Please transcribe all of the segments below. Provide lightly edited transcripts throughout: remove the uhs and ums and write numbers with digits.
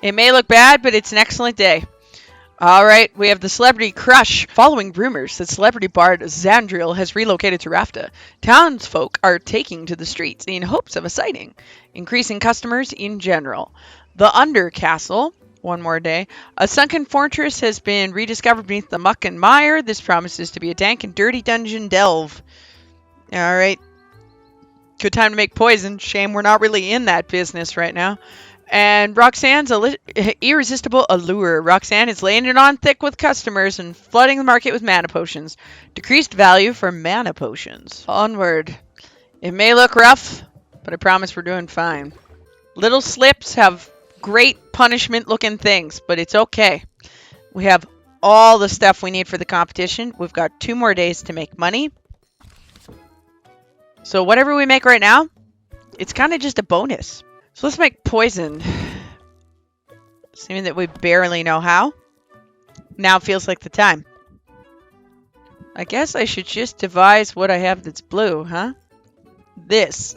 It may look bad, but it's an excellent day. All right, we have the celebrity crush. Following rumors that celebrity bard Zandriel has relocated to Rafta, townsfolk are taking to the streets in hopes of a sighting, increasing customers in general. The Undercastle, one more day. A sunken fortress has been rediscovered beneath the muck and mire. This promises to be a dank and dirty dungeon delve. All right. Good time to make poison. Shame we're not really in that business right now. And Roxanne's irresistible allure. Roxanne is laying it on thick with customers and flooding the market with mana potions. Decreased value for mana potions. Onward. It may look rough, but I promise we're doing fine. Little slips have great punishment-looking things, but it's okay. We have all the stuff we need for the competition. We've got 2 more days to make money. So whatever we make right now, it's kind of just a bonus. So let's make poison. Assuming that we barely know how. Now feels like the time. I guess I should just devise what I have that's blue, huh? This.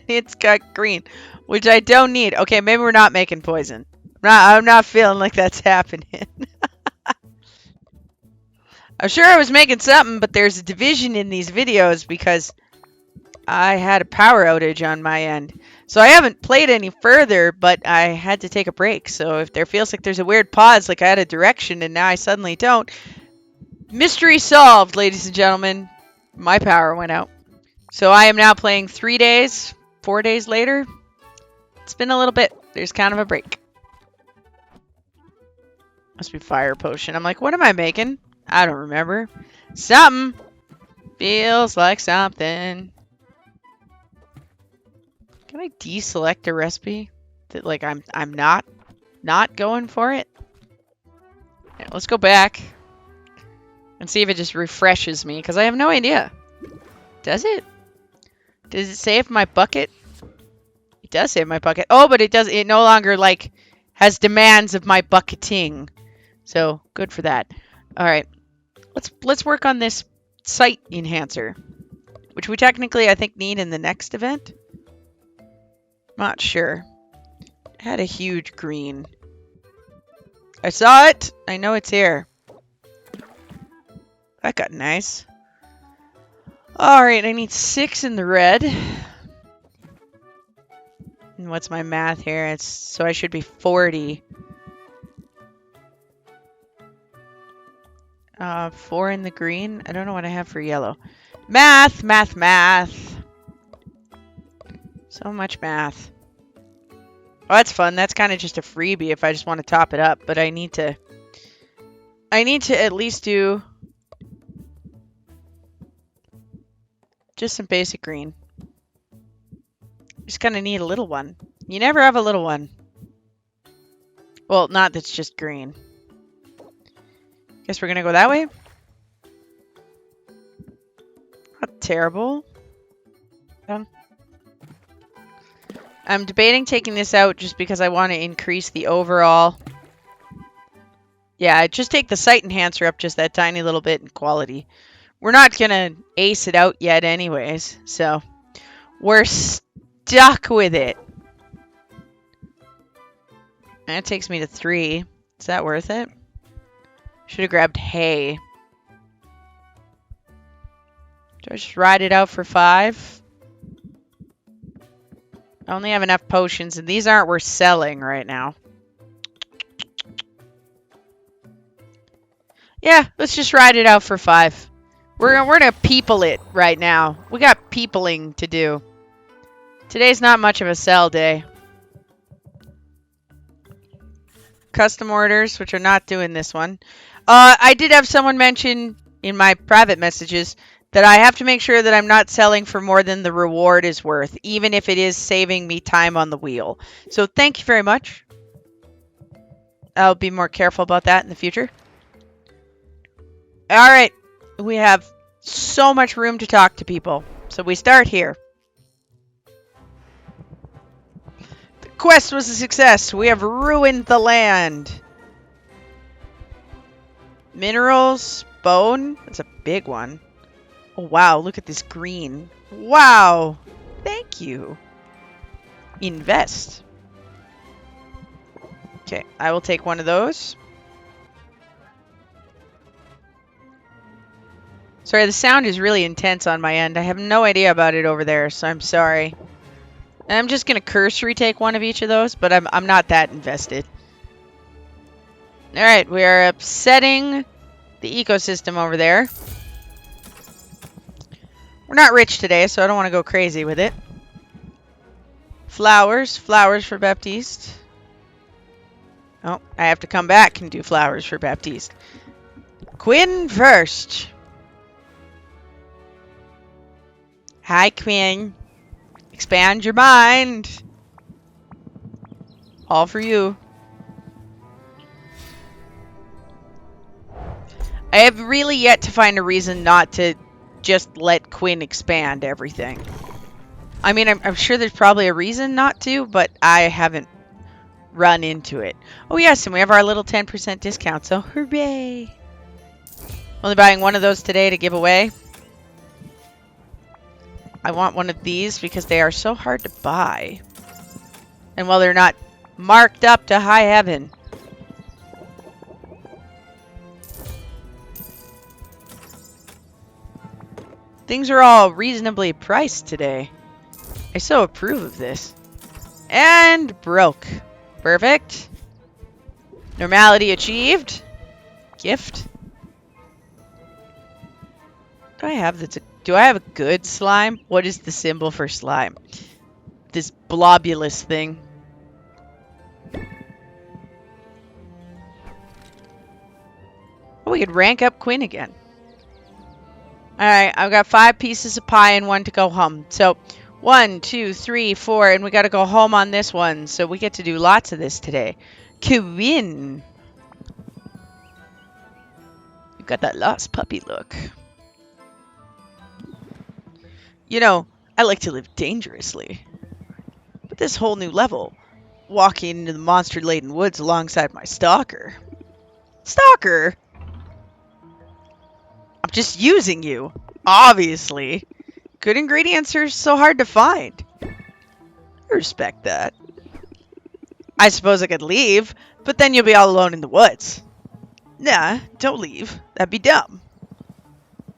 It's got green, which I don't need. Okay, maybe we're not making poison. I'm not feeling like that's happening. I'm sure I was making something, but there's a division in these videos because I had a power outage on my end. So I haven't played any further, but I had to take a break. So if there feels like there's a weird pause, like I had a direction and now I suddenly don't. Mystery solved, ladies and gentlemen. My power went out. So I am now playing 3 days, 4 days later. It's been a little bit. There's kind of a break. Must be fire potion. I'm like, what am I making? I don't remember. Something. Feels like something. Can I deselect a recipe that like I'm not going for it? Yeah, let's go back and see if it just refreshes me because I have no idea. Does it? Does it save my bucket? It does save my bucket. Oh, but it no longer like has demands of my bucketing. So good for that. All right. Let's work on this sight enhancer, which we technically I think need in the next event. Not sure. It had a huge green. I saw it. I know it's here. That got nice. Alright, I need 6 in the red. And what's my math here? So I should be 40. 4 in the green. I don't know what I have for yellow. Math, math, math. So much math. Oh, that's fun. That's kind of just a freebie if I just want to top it up. But I need to at least do just some basic green. Just kind of need a little one. You never have a little one. Well, not that's just green. Guess we're going to go that way. Not terrible. I'm debating taking this out just because I want to increase the overall. Yeah, just take the sight enhancer up just that tiny little bit in quality. We're not going to ace it out yet anyways, so we're stuck with it. That takes me to 3. Is that worth it? Should have grabbed hay. Do I just ride it out for 5? I only have enough potions, and these aren't worth selling right now. Yeah, let's just ride it out for 5. We're gonna people it right now. We got peopling to do. Today's not much of a sell day. Custom orders, which are not doing this one. I did have someone mention in my private messages that I have to make sure that I'm not selling for more than the reward is worth, even if it is saving me time on the wheel. So thank you very much. I'll be more careful about that in the future. All right. We have so much room to talk to people. So we start here. The quest was a success. We have ruined the land. Minerals, bone. That's a big one. Oh, wow. Look at this green. Wow. Thank you. Invest. Okay, I will take one of those. Sorry, the sound is really intense on my end. I have no idea about it over there, so I'm sorry. And I'm just going to cursory take one of each of those, but I'm not that invested. Alright, we are upsetting the ecosystem over there. We're not rich today, so I don't want to go crazy with it. Flowers. Flowers for Baptiste. Oh, I have to come back and do flowers for Baptiste. Quinn first. Hi, Quinn. Expand your mind. All for you. I have really yet to find a reason not to just let Quinn expand everything. I mean, I'm sure there's probably a reason not to, but I haven't run into it. Oh, yes, and we have our little 10% discount, so hooray! Only buying one of those today to give away. I want one of these because they are so hard to buy. And while they're not marked up to high heaven. Things are all reasonably priced today. I so approve of this. And broke. Perfect. Normality achieved. Gift. Do I have a good slime? What is the symbol for slime? This blobulous thing. Oh, we could rank up Quinn again. Alright, I've got 5 pieces of pie and 1 to go home. So, 1, 2, 3, 4, and we got to go home on this one. So we get to do lots of this today. Quinn. You've got that lost puppy look. You know, I like to live dangerously. But this whole new level, walking into the monster-laden woods alongside my stalker. Stalker? I'm just using you, obviously. Good ingredients are so hard to find. I respect that. I suppose I could leave, but then you'll be all alone in the woods. Nah, don't leave. That'd be dumb.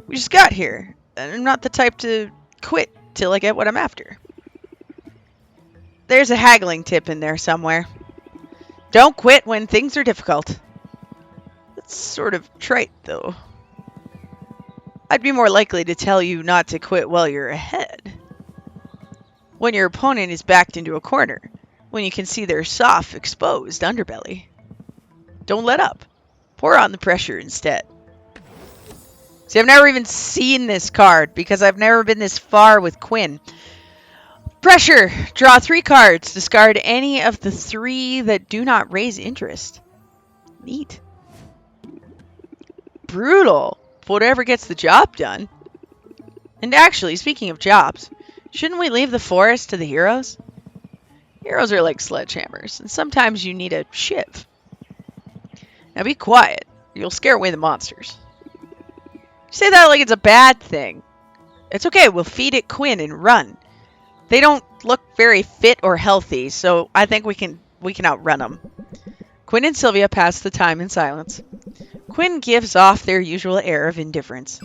We just got here, and I'm not the type to quit till I get what I'm after. There's a haggling tip in there somewhere. Don't quit when things are difficult. That's sort of trite, though. I'd be more likely to tell you not to quit while you're ahead. When your opponent is backed into a corner, when you can see their soft, exposed underbelly. Don't let up. Pour on the pressure instead. See, I've never even seen this card because I've never been this far with Quinn. Pressure. Draw 3 cards. Discard any of the 3 that do not raise interest. Neat. Brutal. Whatever gets the job done. And actually, speaking of jobs, shouldn't we leave the forest to the heroes? Heroes are like sledgehammers, and sometimes you need a shiv. Now be quiet. You'll scare away the monsters. You say that like it's a bad thing. It's okay, we'll feed it Quinn and run. They don't look very fit or healthy, so I think we can outrun them. Quinn and Sylvia pass the time in silence. Quinn gives off their usual air of indifference.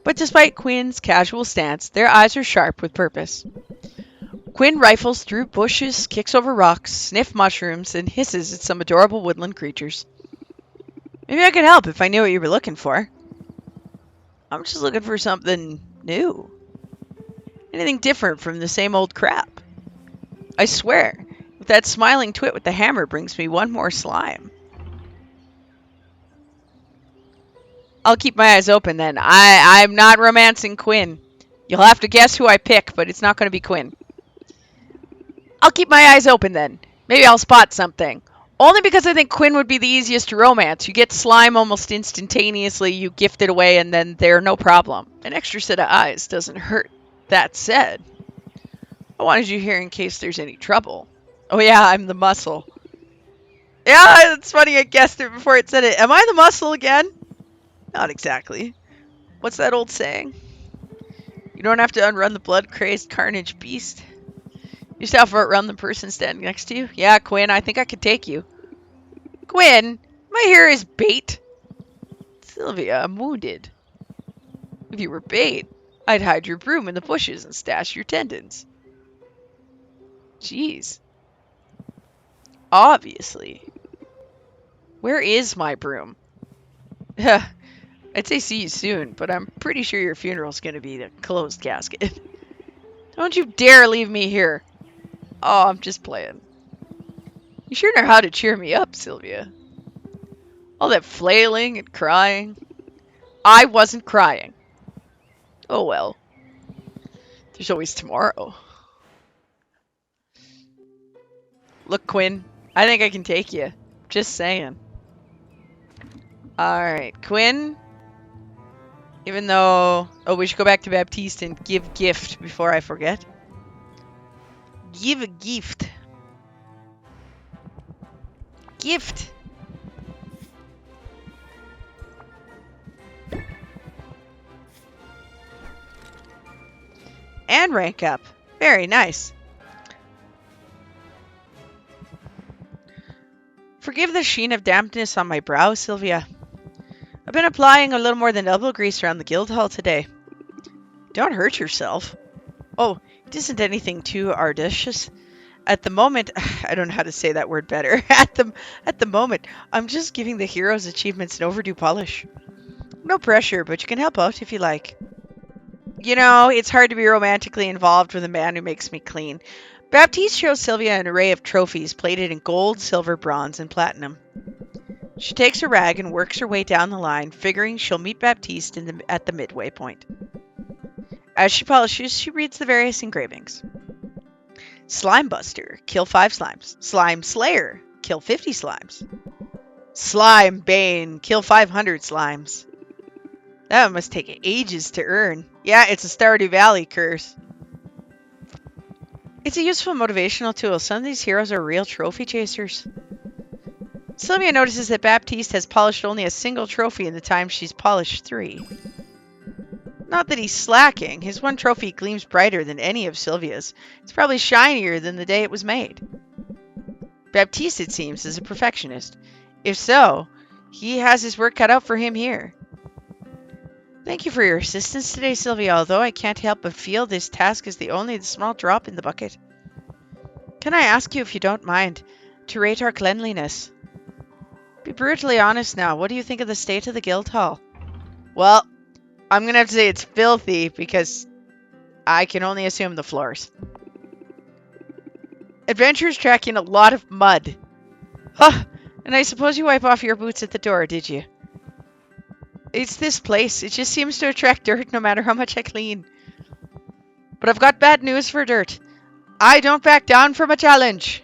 But despite Quinn's casual stance, their eyes are sharp with purpose. Quinn rifles through bushes, kicks over rocks, sniffs mushrooms, and hisses at some adorable woodland creatures. Maybe I could help if I knew what you were looking for. I'm just looking for something new. Anything different from the same old crap. I swear, if that smiling twit with the hammer brings me one more slime. I'll keep my eyes open then. I'm not romancing Quinn. You'll have to guess who I pick, but it's not going to be Quinn. I'll keep my eyes open then. Maybe I'll spot something. Only because I think Quinn would be the easiest to romance. You get slime almost instantaneously, you gift it away, and then they're no problem. An extra set of eyes doesn't hurt. That said, I wanted you here in case there's any trouble. Oh yeah, I'm the muscle. Yeah, it's funny I guessed it before it said it. Am I the muscle again? Not exactly. What's that old saying? You don't have to unrun the blood-crazed carnage beast. You just have to outrun the person standing next to you. Yeah, Quinn, I think I could take you. Gwen, my hair is bait. Sylvia, I'm wounded. If you were bait, I'd hide your broom in the bushes and stash your tendons. Jeez. Obviously. Where is my broom? I'd say see you soon, but I'm pretty sure your funeral's gonna be a closed casket. Don't you dare leave me here. Oh, I'm just playing. You sure know how to cheer me up, Sylvia. All that flailing and crying. I wasn't crying. Oh well. There's always tomorrow. Look, Quinn, I think I can take you. Just saying. Alright, Quinn. Even though... Oh, we should go back to Baptiste and give gift before I forget. Give a gift. Gift. And rank up. Very nice. Forgive the sheen of dampness on my brow, Sylvia. I've been applying a little more than elbow grease around the guild hall today. Don't hurt yourself. Oh, it isn't anything too audacious. At the moment, I don't know how to say that word better. At the moment, I'm just giving the hero's achievements an overdue polish. No pressure, but you can help out if you like. You know, it's hard to be romantically involved with a man who makes me clean. Baptiste shows Sylvia an array of trophies plated in gold, silver, bronze, and platinum. She takes her rag and works her way down the line, figuring she'll meet Baptiste at the midway point. As she polishes, she reads the various engravings. Slime Buster, kill 5 slimes. Slime Slayer, kill 50 slimes. Slime Bane, kill 500 slimes. That must take ages to earn. Yeah, it's a Stardew Valley curse. It's a useful motivational tool. Some of these heroes are real trophy chasers. Sylvia notices that Baptiste has polished only a single trophy in the time she's polished 3. Not that he's slacking. His one trophy gleams brighter than any of Sylvia's. It's probably shinier than the day it was made. Baptiste, it seems, is a perfectionist. If so, he has his work cut out for him here. Thank you for your assistance today, Sylvia, although I can't help but feel this task is only the small drop in the bucket. Can I ask you, if you don't mind, to rate our cleanliness? Be brutally honest now. What do you think of the state of the guild hall? Well, I'm going to have to say it's filthy because I can only assume the floors. Adventurers tracking a lot of mud. Huh, and I suppose you wipe off your boots at the door, did you? It's this place. It just seems to attract dirt no matter how much I clean. But I've got bad news for dirt. I don't back down from a challenge.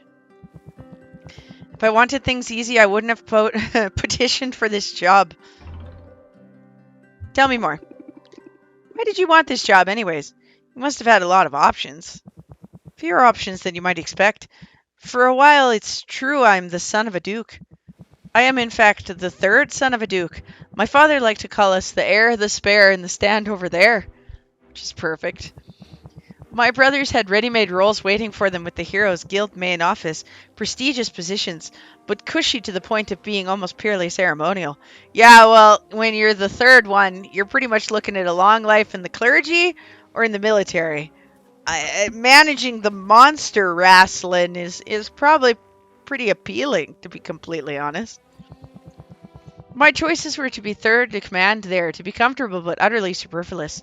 If I wanted things easy, I wouldn't have petitioned for this job. Tell me more. Why did you want this job anyways? You must have had a lot of options. Fewer options than you might expect. For a while, it's true I'm the son of a duke. I am, in fact, the 3rd son of a duke. My father liked to call us the heir, the spare, and the stand over there, which is perfect. My brothers had ready-made roles waiting for them with the Heroes Guild main office, prestigious positions, but cushy to the point of being almost purely ceremonial. Yeah, well, when you're the 3rd one, you're pretty much looking at a long life in the clergy or in the military. Managing the monster wrestling is probably pretty appealing, to be completely honest. My choices were to be 3rd to command there, to be comfortable but utterly superfluous.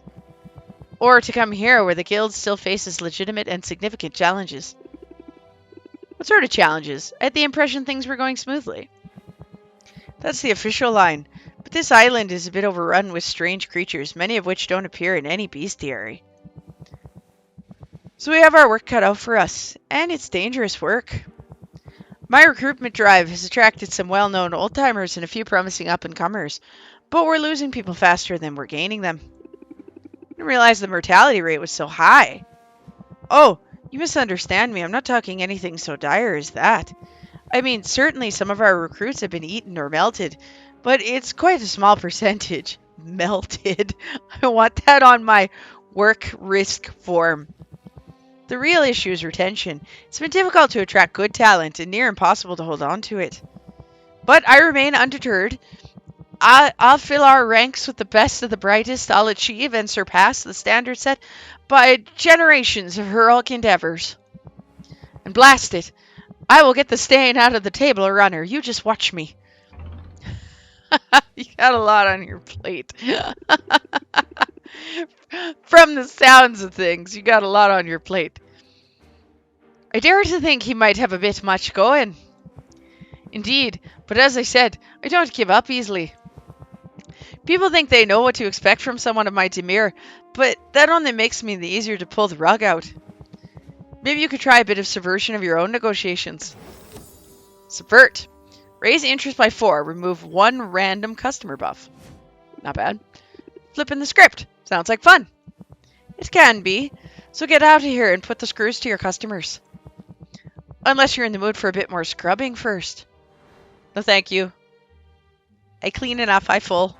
Or to come here where the guild still faces legitimate and significant challenges. What sort of challenges? I had the impression things were going smoothly. That's the official line, but this island is a bit overrun with strange creatures, many of which don't appear in any bestiary. So we have our work cut out for us, and it's dangerous work. My recruitment drive has attracted some well-known old-timers and a few promising up-and-comers, but we're losing people faster than we're gaining them. I didn't realize the mortality rate was so high. Oh, you misunderstand me. I'm not talking anything so dire as that. I mean, certainly some of our recruits have been eaten or melted, but it's quite a small percentage. Melted. I want that on my work risk form. The real issue is retention. It's been difficult to attract good talent and near impossible to hold on to it. But I remain undeterred. I'll fill our ranks with the best of the brightest. I'll achieve and surpass the standard set by generations of heroic endeavors. And blast it, I will get the stain out of the table runner. You just watch me. You got a lot on your plate. From the sounds of things, you got a lot on your plate. I dare to think he might have a bit much going. Indeed, but as I said, I don't give up easily. People think they know what to expect from someone of my demeanor, but that only makes me the easier to pull the rug out. Maybe you could try a bit of subversion of your own negotiations. Subvert. Raise interest by 4. Remove 1 random customer buff. Not bad. Flipping the script. Sounds like fun. It can be. So get out of here and put the screws to your customers. Unless you're in the mood for a bit more scrubbing first. No thank you. I clean enough. I full.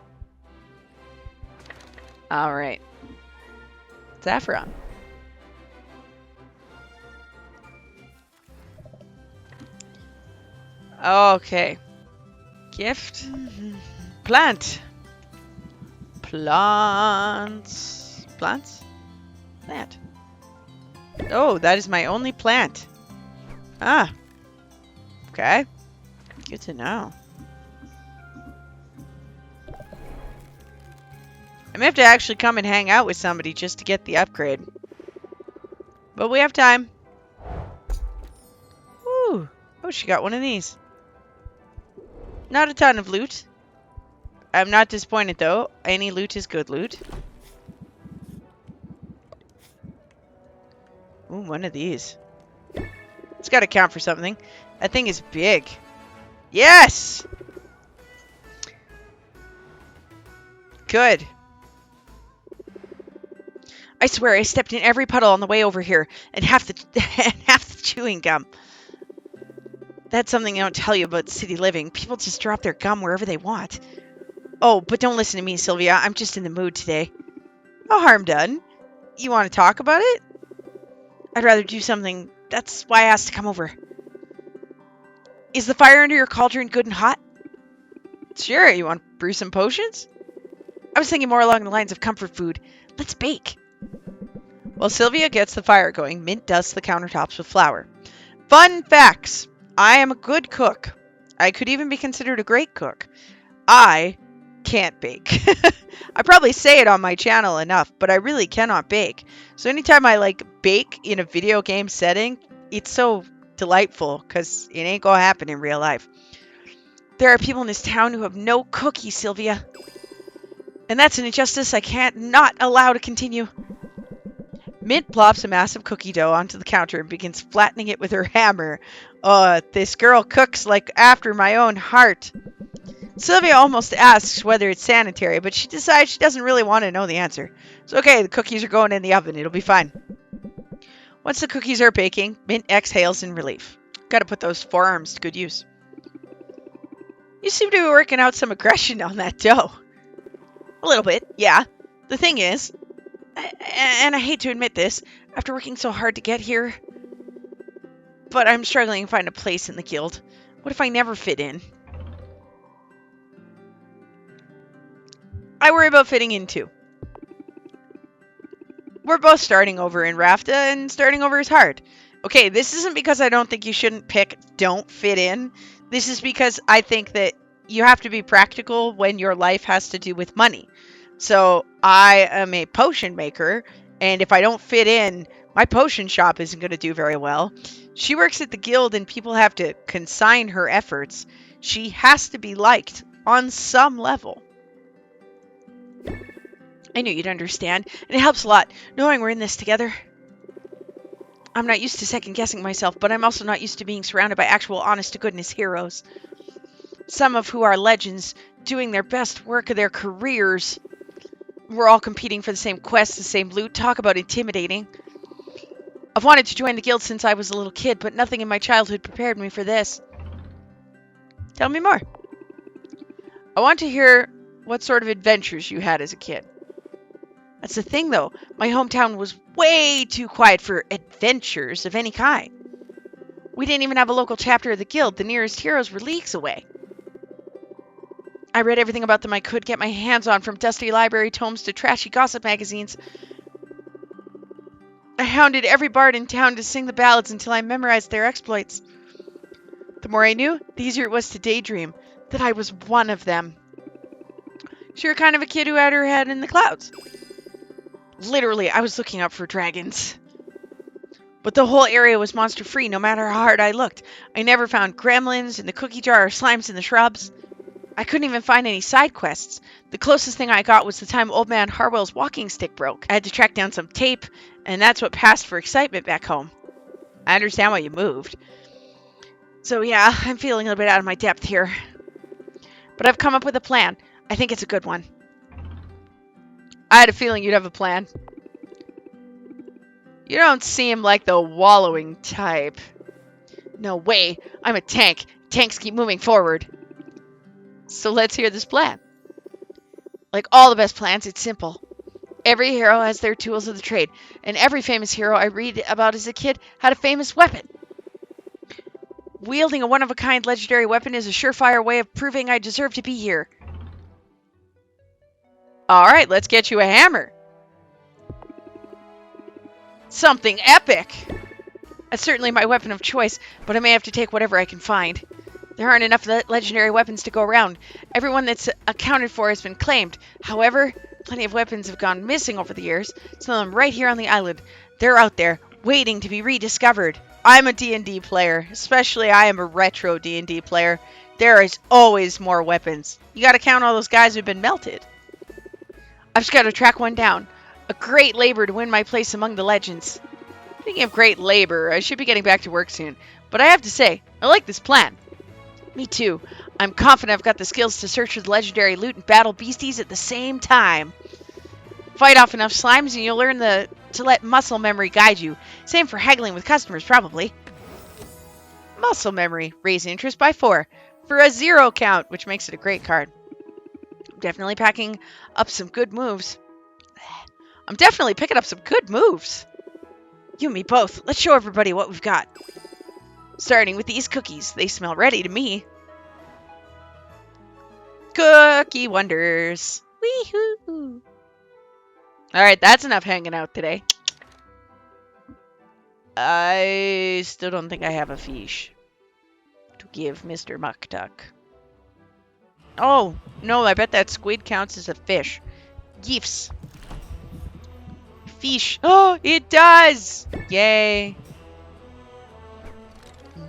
Alright. Saffron. Okay. Gift. Plant. Plants. Plants? Plant. Oh, that is my only plant. Ah. Okay. Good to know. I may have to actually come and hang out with somebody just to get the upgrade. But we have time. Ooh. Oh, she got one of these. Not a ton of loot. I'm not disappointed, though. Any loot is good loot. Ooh, one of these. It's got to count for something. That thing is big. Yes! Good. I swear I stepped in every puddle on the way over here, and half the chewing gum. That's something I don't tell you about city living. People just drop their gum wherever they want. Oh, but don't listen to me, Sylvia. I'm just in the mood today. No harm done. You want to talk about it? I'd rather do something. That's why I asked to come over. Is the fire under your cauldron good and hot? Sure. You want to brew some potions? I was thinking more along the lines of comfort food. Let's bake. While Sylvia gets the fire going, Mint dusts the countertops with flour. Fun facts. I am a good cook. I could even be considered a great cook. I can't bake. I probably say it on my channel enough, but I really cannot bake. So anytime I bake in a video game setting, it's so delightful because it ain't gonna happen in real life. There are people in this town who have no cookies, Sylvia. And that's an injustice I can't not allow to continue. Mint plops a massive cookie dough onto the counter and begins flattening it with her hammer. This girl cooks like after my own heart. Sylvia almost asks whether it's sanitary, but she decides she doesn't really want to know the answer. It's okay, the cookies are going in the oven. It'll be fine. Once the cookies are baking, Mint exhales in relief. Gotta put those forearms to good use. You seem to be working out some aggression on that dough. A little bit, yeah. The thing is, and I hate to admit this, after working so hard to get here, but I'm struggling to find a place in the guild. What if I never fit in? I worry about fitting in too. We're both starting over in Rafta, and starting over is hard. Okay, this isn't because I don't think you shouldn't pick don't fit in. This is because I think that you have to be practical when your life has to do with money. So I am a potion maker, and if I don't fit in, my potion shop isn't going to do very well. She works at the guild, and people have to consign her efforts. She has to be liked on some level. I knew you'd understand, and it helps a lot knowing we're in this together. I'm not used to second-guessing myself, but I'm also not used to being surrounded by actual honest-to-goodness heroes. Some of who are legends, doing their best work of their careers. We're all competing for the same quest, the same loot. Talk about intimidating. I've wanted to join the guild since I was a little kid, but nothing in my childhood prepared me for this. Tell me more. I want to hear what sort of adventures you had as a kid. That's the thing, though. My hometown was way too quiet for adventures of any kind. We didn't even have a local chapter of the guild. The nearest heroes were leagues away. I read everything about them I could get my hands on, from dusty library tomes to trashy gossip magazines. I hounded every bard in town to sing the ballads until I memorized their exploits. The more I knew, the easier it was to daydream that I was one of them. So you're kind of a kid who had her head in the clouds. Literally, I was looking up for dragons. But the whole area was monster-free no matter how hard I looked. I never found gremlins in the cookie jar or slimes in the shrubs. I couldn't even find any side quests. The closest thing I got was the time Old Man Harwell's walking stick broke. I had to track down some tape, and that's what passed for excitement back home. I understand why you moved. So yeah, I'm feeling a little bit out of my depth here. But I've come up with a plan. I think it's a good one. I had a feeling you'd have a plan. You don't seem like the wallowing type. No way. I'm a tank. Tanks keep moving forward. So let's hear this plan. Like all the best plans, it's simple. Every hero has their tools of the trade, and every famous hero I read about as a kid had a famous weapon. Wielding a one-of-a-kind legendary weapon is a surefire way of proving I deserve to be here. Alright, let's get you a hammer. Something epic! That's certainly my weapon of choice, but I may have to take whatever I can find. There aren't enough legendary weapons to go around. Everyone that's accounted for has been claimed. However, plenty of weapons have gone missing over the years. Some of them right here on the island. They're out there, waiting to be rediscovered. I'm a D&D player. Especially I am a retro D&D player. There is always more weapons. You gotta count all those guys who've been melted. I've just gotta track one down. A great labor to win my place among the legends. Speaking of great labor, I should be getting back to work soon. But I have to say, I like this plan. Me too. I'm confident I've got the skills to search for the legendary loot and battle beasties at the same time. Fight off enough slimes and you'll learn to let muscle memory guide you. Same for haggling with customers, probably. Muscle memory. Raise interest by 4. For a 0 count, which makes it a great card. I'm definitely picking up some good moves. You and me both. Let's show everybody what we've got. Starting with these cookies. They smell ready to me. Cookie wonders. Wee-hoo. Alright, that's enough hanging out today. I still don't think I have a fish to give Mr. Muktuk. Oh, no, I bet that squid counts as a fish. Gifts. Fish. Oh, it does! Yay.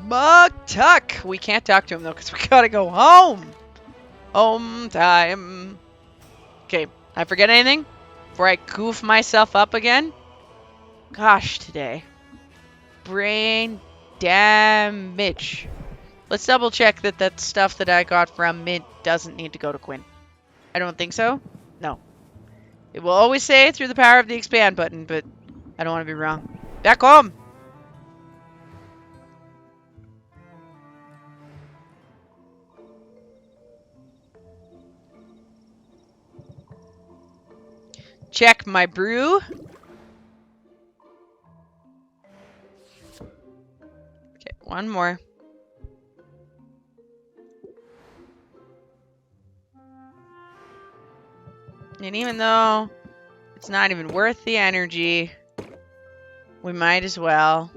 Muktuk! We can't talk to him, though, because we gotta go home. Home time. Okay, I forget anything? Before I goof myself up again? Gosh, today. Brain damage. Let's double check that that stuff that I got from Mint doesn't need to go to Quinn. I don't think so. No. It will always say through the power of the expand button, but I don't want to be wrong. Back home! Check my brew. Okay, one more. And even though it's not even worth the energy, we might as well.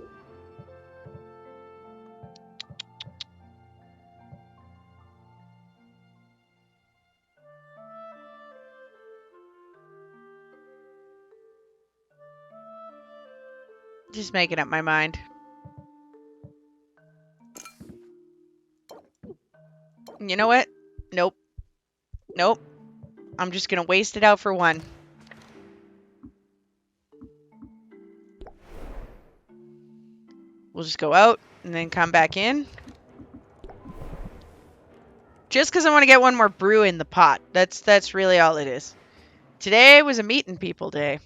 Just making up my mind. You know what? Nope. Nope. I'm just gonna waste it out for one. We'll just go out and then come back in. Just because I want to get one more brew in the pot. That's really all it is. Today was a meeting people day.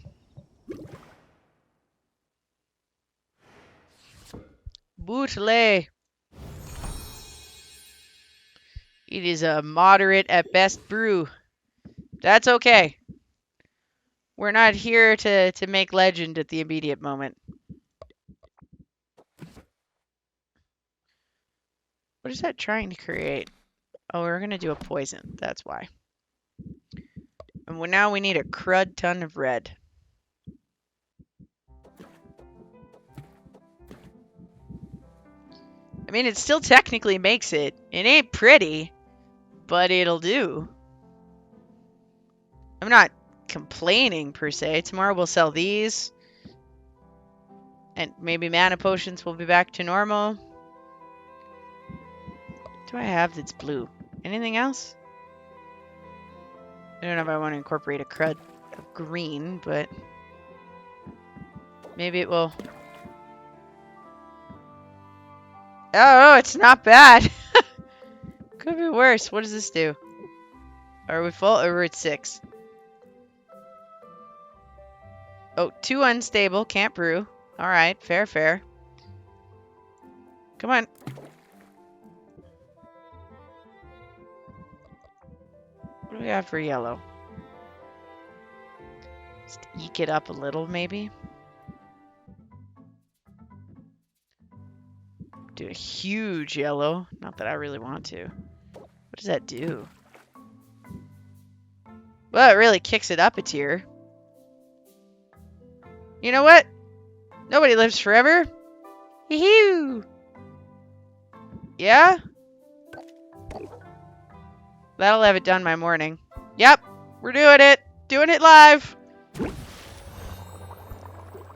Bouteille. It is a moderate at best brew. That's okay. We're not here to make legend at the immediate moment. What is that trying to create? Oh, we're going to do a poison. That's why. And now we need a crud ton of red. I mean, it still technically makes it. It ain't pretty, but it'll do. I'm not complaining, per se. Tomorrow we'll sell these. And maybe mana potions will be back to normal. What do I have that's blue? Anything else? I don't know if I want to incorporate a crud of green, but maybe it will. Oh, it's not bad. Could be worse. What does this do? Are we full? Or we're at 6? Oh, 2 unstable. Can't brew. Alright, fair, fair. Come on. What do we have for yellow? Just eke it up a little, maybe. Do a huge yellow. Not that I really want to. What does that do? Well, it really kicks it up a tier. You know what? Nobody lives forever. Hee-hoo! Yeah? That'll have it done by morning. Yep, we're doing it. Doing it live.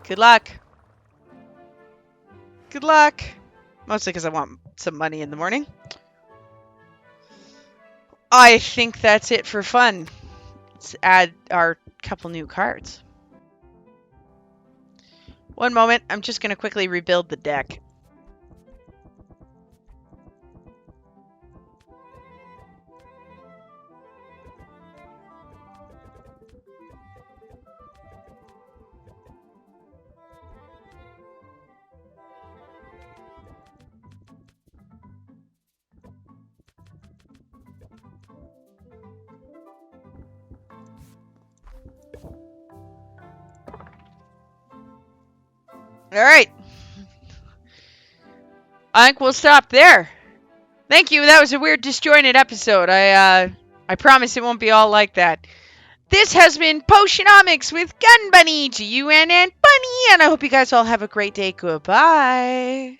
Good luck. Good luck. Mostly because I want some money in the morning. I think that's it for fun. Let's add our couple new cards. One moment. I'm just going to quickly rebuild the deck. All right. I think we'll stop there. Thank you. That was a weird disjointed episode. I promise it won't be all like that. This has been Potionomics with Gun Bunny, G.u.n.n. Bunny, and I hope you guys all have a great day. Goodbye.